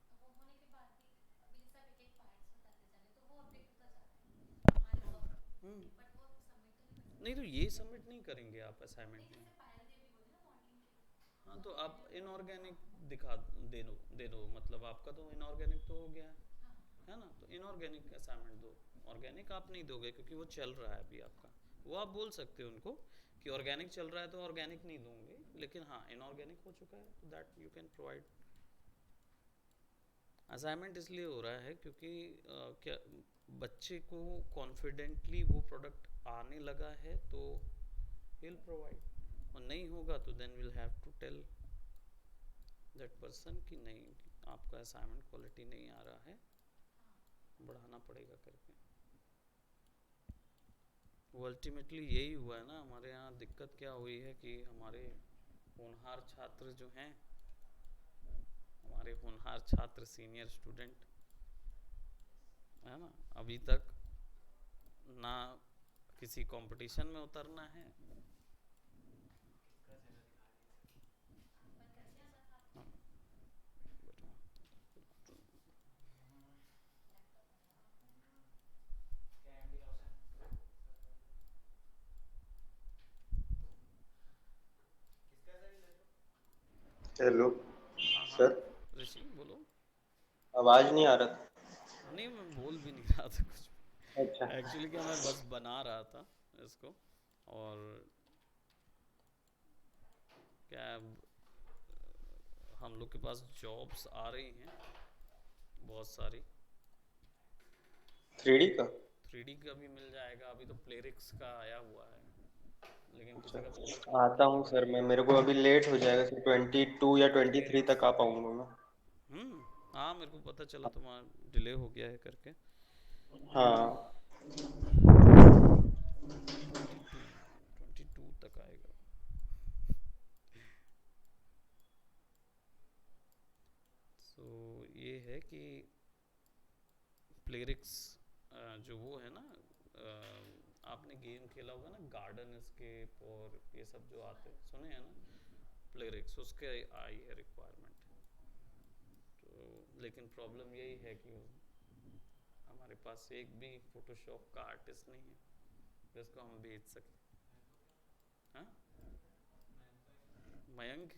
नहीं तो ये सबमिट नहीं करेंगे आप असाइनमेंट में। हाँ, तो आप इनऑर्गेनिक दिखा दे दो, मतलब आपका तो इनऑर्गेनिक तो हो गया है ना, तो इनऑर्गेनिक असाइनमेंट दो। ऑर्गेनिक आप नहीं दोगे क्योंकि वो चल रहा है अभी आपका, वो आप बोल सकते हो उनको कि ऑर्गेनिक चल रहा है तो ऑर्गेनिक नहीं दूंगे, लेकिन हाँ इनऑर्गेनिक हो चुका है तो that you can provide. Assignment इसलिए हो रहा है क्योंकि क्या बच्चे को कॉन्फिडेंटली वो प्रोडक्ट आने लगा है तो विल प्रोवाइड, और नहीं होगा तो then will have to tell that person कि नहीं, आपका असाइनमेंट क्वालिटी नहीं आ रहा है, बढ़ाना पड़ेगा करके। वो अल्टीमेटली यही हुआ है ना, हमारे यहाँ दिक्कत क्या हुई है कि हमारे होनहार छात्र जो हैं, हमारे होनहार छात्र सीनियर स्टूडेंट है ना, अभी तक ना किसी कंपटीशन में उतरना है। हाँ, हेलो हाँ हाँ, सर। ऋषि बोलो। आवाज नहीं आ रहा था। नहीं, मैं बोल भी नहीं रहा था कुछ। अच्छा। एक्चुअली क्या, मैं बस बना रहा था इसको, और क्या हम लोग के पास जॉब्स आ रही हैं बहुत सारी। 3D का। 3D का भी मिल जाएगा, अभी तो प्लेरिक्स का आया हुआ है, लेकिन किसी का प्रोजेक्ट अच्छा, आता कंप्लीट हूँ हो सर गया। मैं, मेरे को अभी लेट हो जाएगा सर, 22 या 23 तक आ पाऊंगा मैं। हाँ, मेरे को पता चला तुम्हारा डिले हो गया है करके। हाँ। 22 तक आएगा। सो ये है कि प्लेरिक्स जो वो है ना, आपने गेम खेला होगा ना गार्डन एस्केप और ये सब जो आते हैं, सुने हैं ना, प्लेरिक्स उसके आई है रिक्वायरमेंट। तो लेकिन प्रॉब्लम यही है कि हमारे पास एक भी फोटोशॉप का आर्टिस्ट नहीं है जिसको हम भेज सकें। हाँ, मयंक,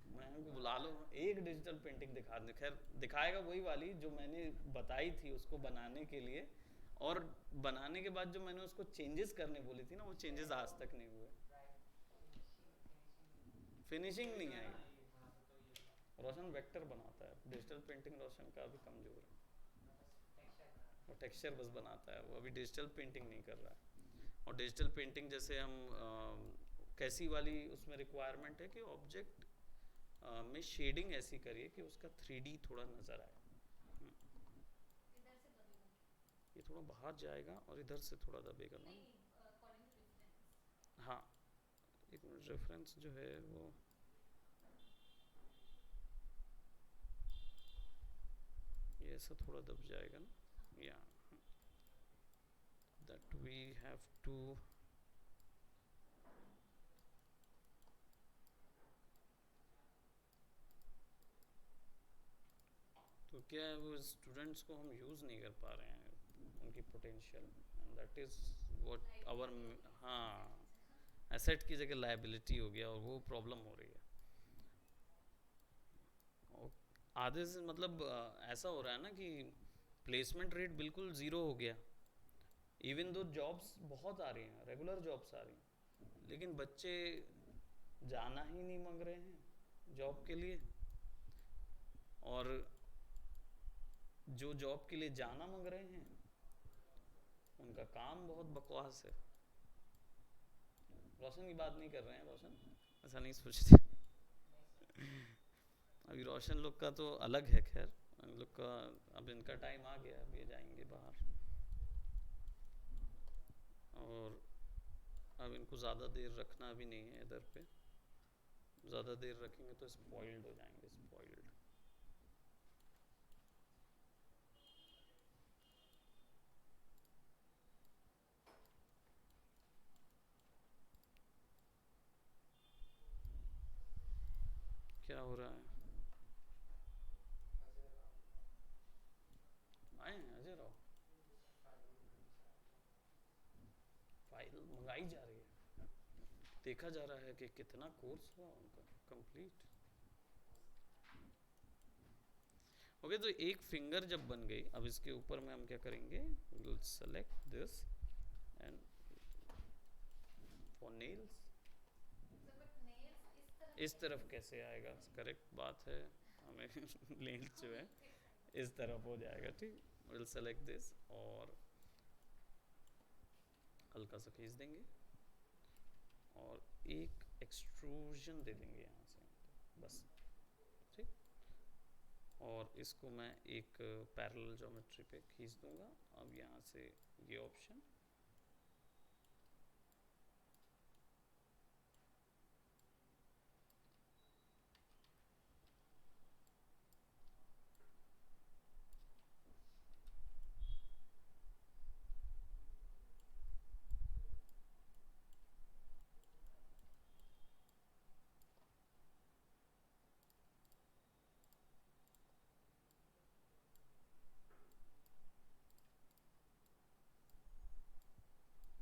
मयंक को बुला लो, एक डिजिटल पेंटिंग दिखा दे, खैर दिखाएगा वही वाली जो मैंने बताई थी उसको बनाने के लिए, और बनाने के बाद जो मैंने उसको चेंजेस करने बोली थी ना, वो चेंजेस आज तक नहीं हुए, फिनिशिंग नहीं आई। रोशन वेक्टर बनाता है, डिजिटल पेंटिंग रोशन का अभी कमजोर है, वो टेक्सचर बस बनाता है, वो अभी डिजिटल पेंटिंग नहीं कर रहा है। और डिजिटल पेंटिंग जैसे हम कैसी वाली उसमें रिक्वायरमेंट है कि ऑब्जेक्ट में शेडिंग ऐसी करिए कि उसका 3D थोड़ा नज़र आए। ये थोड़ा बाहर जाएगा और इधर से थोड़ा दबेगा ना। हाँ, एक मिनट, रेफरेंस जो है वो ये ऐसा थोड़ा दब जाएगा ना, या दैट वी हैव टू। तो क्या है, वो स्टूडेंट्स को हम यूज़ नहीं कर पा रहे हैं उनकी potential, and that is what our, हाँ, एसेट की जगह लायबिलिटी हो गया और वो प्रॉब्लम हो रही है। और आधे से मतलब ऐसा हो रहा है ना कि प्लेसमेंट रेट बिल्कुल ज़ीरो हो गया। इवन दो जॉब्स बहुत आ रही हैं, रेगुलर जॉब्स आ रही हैं, लेकिन बच्चे जाना ही नहीं मांग रहे हैं जॉब के लिए, और जो जॉब के लिए जाना मांग रहे हैं उनका काम बहुत बकवास है। रोशन की बात नहीं कर रहे हैं, रोशन ऐसा नहीं सोचते। अभी रोशन लोग का तो अलग है, खैर इन लोग का अब इनका टाइम आ गया, अब ये जाएंगे बाहर, और अब इनको ज़्यादा देर रखना भी नहीं है इधर पे। ज़्यादा देर रखेंगे तो स्पॉइल्ड हो जाएंगे, स्पॉइल्ड। क्या हो रहा है? आए हैं अजय राव? फाइल मंगाई जा रही है, देखा जा रहा है कि कितना कोर्स हुआ उनका कंप्लीट। ओके, तो एक फिंगर जब बन गई, अब इसके ऊपर में हम क्या करेंगे, will select this and for nails. इस तरफ कैसे आएगा? करेक्ट बात है, हमें नेल्स जो है इस तरफ हो जाएगा, ठीक। विल सेलेक्ट दिस और हल्का सा खींच देंगे और एक एक्सट्रूजन दे देंगे यहाँ से, बस, ठीक। और इसको मैं एक पैरेलल ज्योमेट्री पे खींच दूंगा। अब यहाँ से ये ऑप्शन,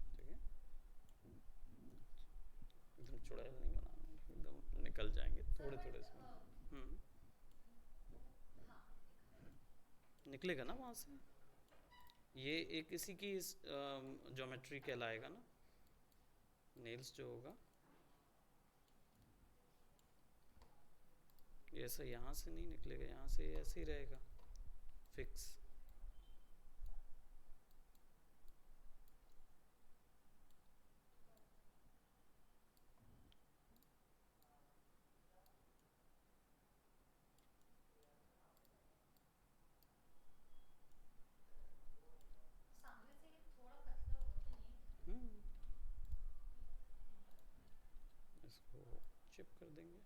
ठीक है, एकदम चुड़ैल नहीं बनाना, एकदम निकल जाएंगे थोड़े थोड़े से। निकलेगा ना वहाँ से, ये एक इसी की ज्योमेट्री कहलाएगा ना, नेल्स जो होगा ये ऐसा यहाँ से नहीं निकलेगा, यहाँ से ऐसे ही रहेगा फिक्स। इसको चिप कर देंगे,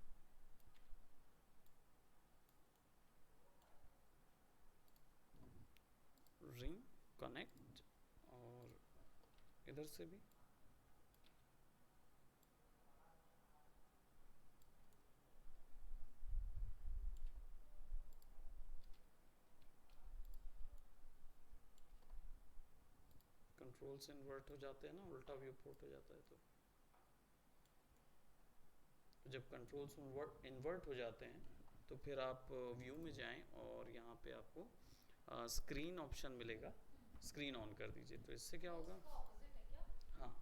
रिंग कनेक्ट, और इधर से भी कंट्रोल से इन्वर्ट हो जाते हैं ना, उल्टा व्यू पोर्ट हो जाता है। तो जब कंट्रोल्स इन्वर्ट हो जाते हैं तो फिर आप व्यू में जाएं और यहाँ पे आपको स्क्रीन ऑप्शन मिलेगा, स्क्रीन ऑन कर दीजिए। तो इससे क्या होगा, हाँ,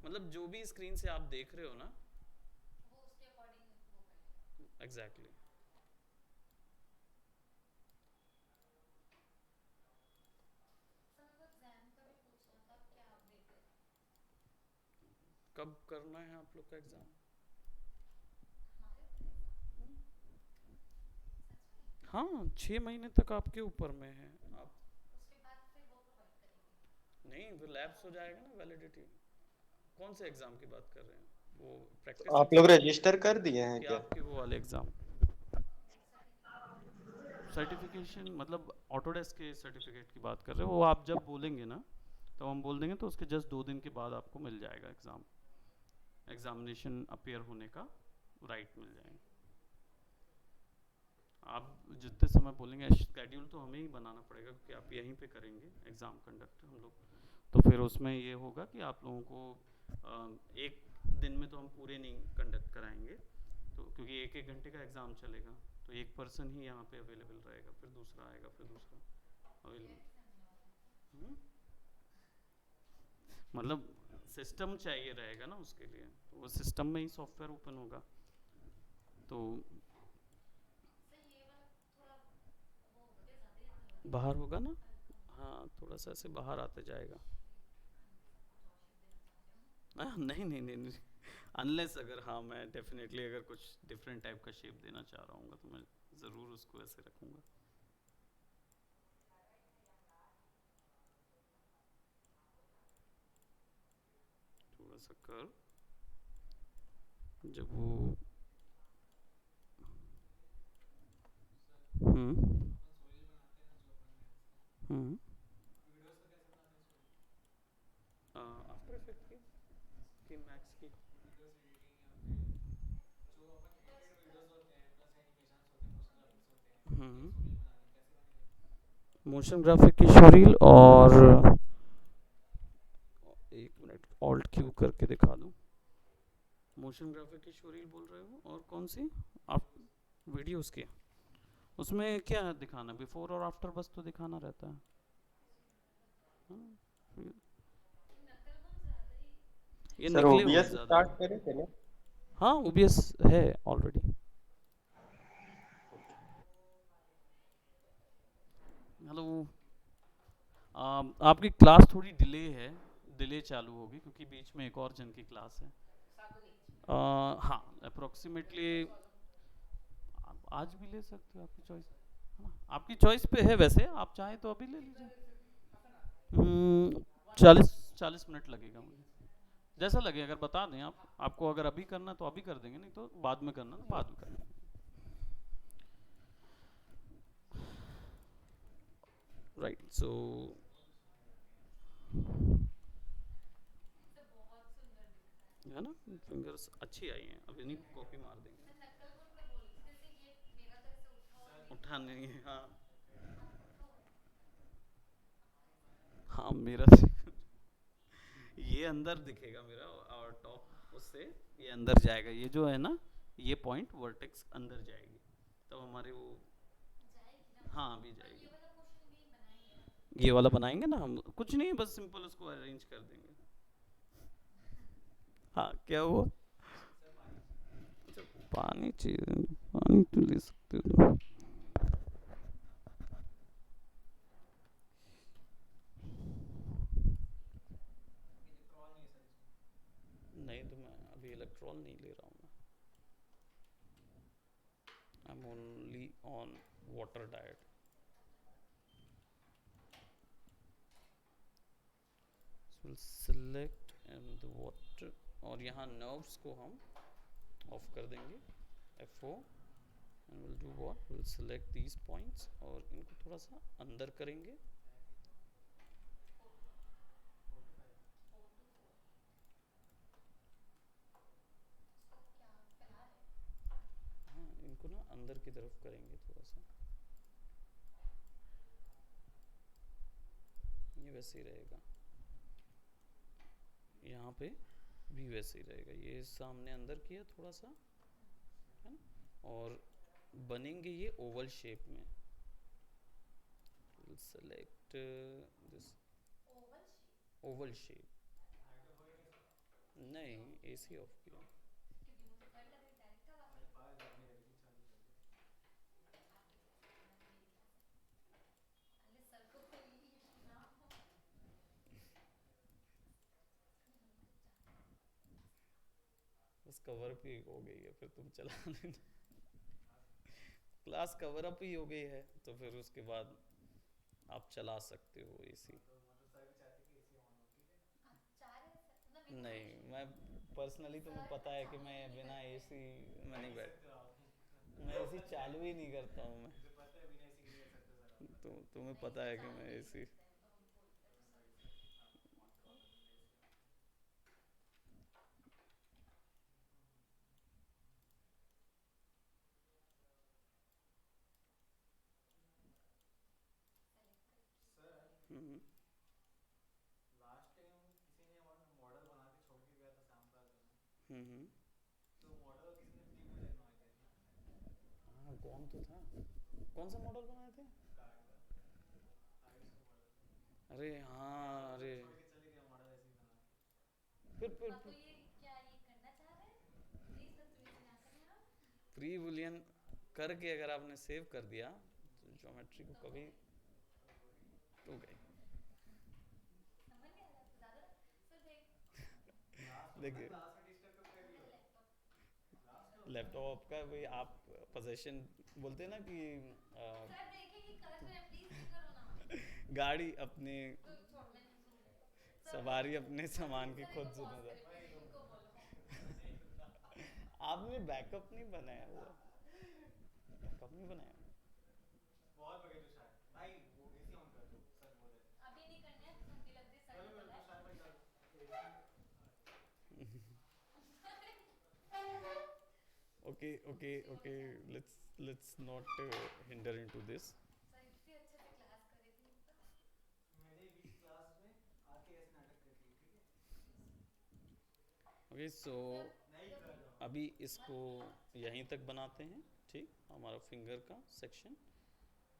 मतलब जो भी स्क्रीन से आप देख रहे हो ना, एग्जैक्टली exactly. कब करना है आप लोग का एग्जाम? हाँ, 6 महीने तक आपके ऊपर में है। आप नहीं फिर लैप्स हो जाएगा ना वैलिडिटी। कौन से एग्जाम की बात कर रहे हैं, वो तो प्रैक्टिस आप लोग एग्जाम रजिस्टर कर दिए हैं कि क्या? आपके वो वाले एग्जाम? सर्टिफिकेशन मतलब ऑटोडेस्क के सर्टिफिकेट की बात कर रहे हो, वो आप जब बोलेंगे ना तो हम बोल देंगे, तो उसके जस्ट 2 दिन के बाद आपको मिल जाएगा एग्ज़ाम, एग्जामिनेशन अपेयर होने का राइट मिल जाएगा। आप जितने समय बोलेंगे, शेड्यूल तो हमें ही बनाना पड़ेगा क्योंकि आप यहीं पे करेंगे एग्ज़ाम कंडक्ट हम लोग, तो फिर उसमें ये होगा कि आप लोगों को एक दिन में तो हम पूरे नहीं कंडक्ट कराएंगे, तो क्योंकि 1-1 घंटे का एग्ज़ाम चलेगा, तो एक पर्सन ही यहाँ पे अवेलेबल रहेगा, फिर दूसरा आएगा, फिर दूसरा अवेलेबल। मतलब सिस्टम चाहिए रहेगा ना उसके लिए, तो वो सिस्टम में ही सॉफ्टवेयर ओपन होगा तो बाहर होगा ना। हाँ थोड़ा सा ऐसे बाहर आते जाएगा। नहीं नहीं नहीं, नहीं। अनलेस अगर, हाँ मैं डेफिनेटली अगर कुछ डिफरेंट टाइप का शेप देना चाह रहा हूँ तो मैं ज़रूर उसको ऐसे रखूँगा। थोड़ा सा कर, जब वो हम्म हम्म आफ्टर इफेक्ट की मैक्स की मोशन ग्राफिक की शोरील, और एक मिनट ऑल्ट क्यू करके दिखा दूँ। मोशन ग्राफिक की शोरील बोल रहे हो, और कौन सी? आप वीडियोस की, उसमें क्या दिखाना, बिफोर और आफ्टर बस तो दिखाना रहता है। हाँ, ये सर निकले हुए ओबीएस हैं ज़्यादा। स्टार्ट करे थे ना? हाँ ओबीएस है ऑलरेडी। हेलो। आपकी क्लास थोड़ी डिले है, डिले चालू होगी क्योंकि बीच में एक और जन की क्लास है। हाँ अप्रोक्सीमेटली आप आज भी ले सकते हो, आपकी चॉइस है ना, आपकी चॉइस पे है, वैसे आप चाहें तो अभी ले लीजिए। 40 40 मिनट लगेगा मुझे, जैसा लगे, अगर बता दें आप, आपको अगर अभी करना तो अभी कर देंगे, नहीं तो बाद में करना तो बाद में कर देंगे। राइट सो है ना, फिंगर्स अच्छी आई हैं, अब इन्हीं को कॉपी मार देंगे। उठा नहीं है, हाँ हाँ मेरा ये अंदर दिखेगा मेरा, और टॉप उससे ये अंदर जाएगा, ये जो है ना, ये पॉइंट वर्टेक्स अंदर जाएगी, तब हमारे वो, हाँ अभी जाएगी। ये वाला बनाएंगे ना हम, कुछ नहीं बस सिंपल उसको अरेंज कर देंगे। हाँ क्या हुआ? अच्छा पानी चाहिए, पानी तो ले सकते हो। नहीं तो मैं अभी इलेक्ट्रॉल नहीं ले रहा हूँ, I am only on water diet. Select and the water, और यहाँ नर्व्स को हम ऑफ कर देंगे, F4, and we'll do what, we'll select these points और इनको थोड़ा सा अंदर करेंगे। हाँ इनको ना अंदर की तरफ करेंगे थोड़ा सा, ये वैसे ही रहेगा, यहाँ पे भी वैसे ही रहेगा, ये सामने अंदर किया थोड़ा सा, है ना, और बनेंगे ये ओवल शेप में। we'll select this Oval shape. नहीं एसी ऑफ किया। बस कवर अप ही हो गई है, फिर तुम चला देना। क्लास कवर अप ही हो गई है तो फिर उसके बाद आप चला सकते हो एसी। नहीं, मैं पर्सनली तुम्हें पता है कि मैं बिना एसी में नहीं बैठ, मैं एसी चालू ही नहीं करता हूँ मैं। तुम्हें पता है कि मैं एसी। हम्म। हम्म। हाँ, कौन तो था, कौन सा मॉडल बनाए थे? अरे हाँ, अरे फिर प्री बुलियन करके अगर आपने सेव कर दिया तो ज्योमेट्री को कभी तो गए। देखिए लैपटॉप का वही आप पोजेशन बोलते हैं ना कि गाड़ी अपने, सवारी अपने सामान की खुद जिम्मेदार। आपने बैकअप नहीं बनाया हुआ, बैकअप नहीं बनाया। Okay okay okay, let's not hinder into this. Okay so अभी इसको यहीं तक बनाते हैं, ठीक, हमारा फिंगर का सेक्शन।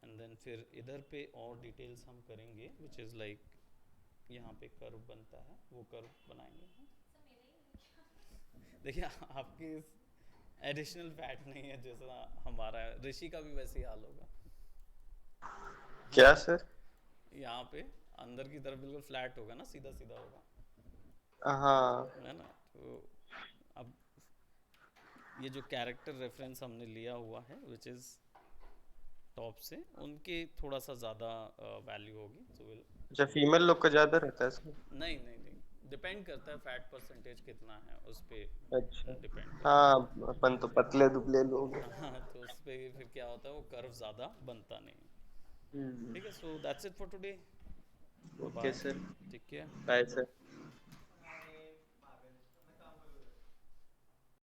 एंड देन फिर इधर पे और डिटेल्स हम करेंगे विच इज़ लाइक यहाँ पे कर्व बनता है वो कर्व बनाएंगे हम। देखिए आपकी एडिशनल फैट नहीं है जैसा हमारा है, ऋषि का भी वैसे ही हाल होगा। क्या सर? यहाँ पे अंदर की तरफ बिल्कुल फ्लैट होगा ना, सीधा सीधा होगा, हाँ। है ना। तो अब ये जो कैरेक्टर रेफरेंस हमने लिया हुआ है विच इज़ टॉप से, उनके थोड़ा सा ज़्यादा वैल्यू होगी, सो विल। अच्छा, फीमेल लोग का ज्यादा रहता है सर? नहीं नहीं नहीं, डिपेंड करता है फैट परसेंटेज कितना है उस पर अच्छा। डिपेंड करता हाँ, अपन तो पतले दुबले लोग हैं। है। हाँ तो उस पर फिर क्या होता है वो कर्व ज़्यादा बनता नहीं। ठीक है, so that's it for today. Okay bye. Sir. ठीक है। Bye sir.